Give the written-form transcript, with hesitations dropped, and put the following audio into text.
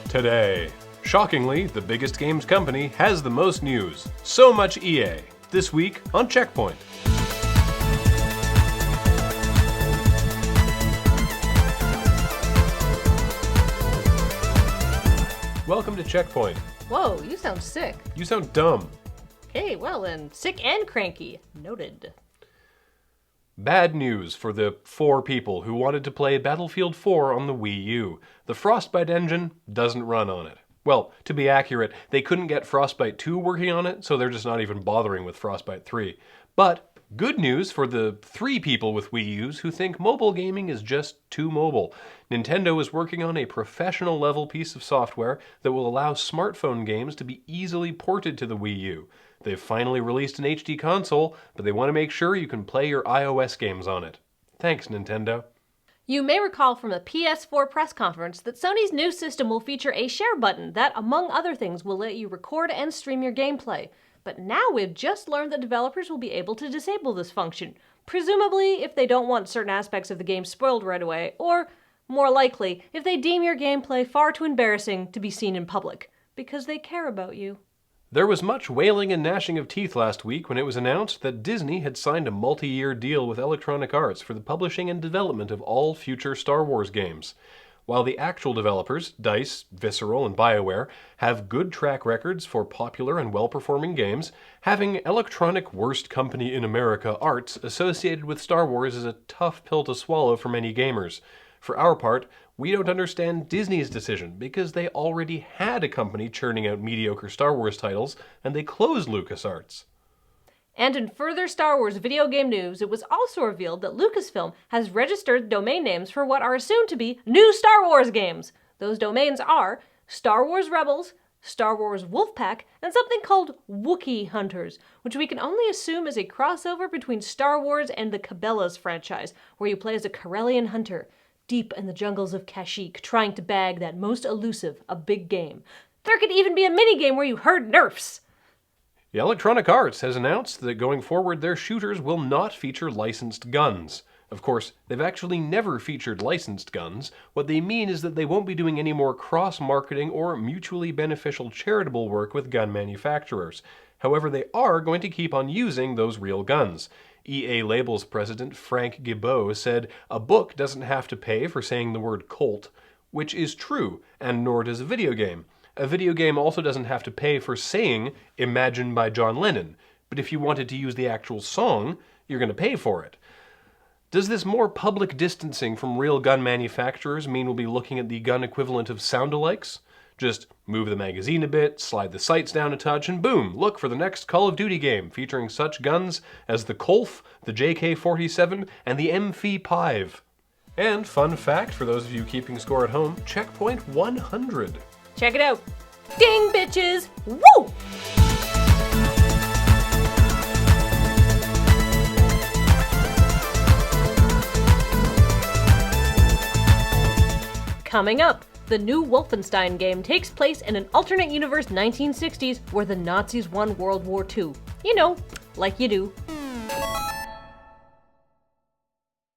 Today, shockingly, the biggest games company has the most news. So much EA. This week on CheckPoint. Welcome to CheckPoint. Whoa, you sound sick. You sound dumb. Okay, well then, sick and cranky. Noted. Bad news for the 4 people who wanted to play Battlefield 4 on the Wii U. The Frostbite engine doesn't run on it. Well, to be accurate, they couldn't get Frostbite 2 working on it, so they're just not even bothering with Frostbite 3. But good news for the 3 people with Wii U's who think mobile gaming is just too mobile. Nintendo is working on a professional level piece of software that will allow smartphone games to be easily ported to the Wii U. They've finally released an HD console, but they want to make sure you can play your iOS games on it. Thanks, Nintendo. You may recall from the PS4 press conference that Sony's new system will feature a share button that, among other things, will let you record and stream your gameplay. But now we've just learned that developers will be able to disable this function, presumably if they don't want certain aspects of the game spoiled right away, or, more likely, if they deem your gameplay far too embarrassing to be seen in public, because they care about you. There was much wailing and gnashing of teeth last week when it was announced that Disney had signed a multi-year deal with Electronic Arts for the publishing and development of all future Star Wars games. While the actual developers, DICE, Visceral, and BioWare, have good track records for popular and well-performing games, having Electronic Worst Company in America Arts associated with Star Wars is a tough pill to swallow for many gamers. For our part, we don't understand Disney's decision because they already had a company churning out mediocre Star Wars titles, and they closed LucasArts. And in further Star Wars video game news, it was also revealed that Lucasfilm has registered domain names for what are assumed to be new Star Wars games. Those domains are Star Wars Rebels, Star Wars Wolfpack, and something called Wookiee Hunters, which we can only assume is a crossover between Star Wars and the Cabela's franchise, where you play as a Corellian hunter, deep in the jungles of Kashyyyk, trying to bag that most elusive, a big game. There could even be a minigame where you herd nerfs. Electronic Arts has announced that going forward their shooters will not feature licensed guns. Of course, they've actually never featured licensed guns. What they mean is that they won't be doing any more cross-marketing or mutually beneficial charitable work with gun manufacturers. However, they are going to keep on using those real guns. EA Labels president Frank Gibeau said, "A book doesn't have to pay for saying the word Colt," which is true, and nor does a video game. A video game also doesn't have to pay for saying Imagine by John Lennon, but if you wanted to use the actual song, you're going to pay for it. Does this more public distancing from real gun manufacturers mean we'll be looking at the gun equivalent of sound-alikes? Just move the magazine a bit, slide the sights down a touch, and boom, look for the next Call of Duty game featuring such guns as the Kolf, the JK-47, and the MP5. And fun fact for those of you keeping score at home, CheckPoint 100. Check it out. Ding, bitches! Woo! Coming up, the new Wolfenstein game takes place in an alternate universe 1960s where the Nazis won World War II. You know, like you do.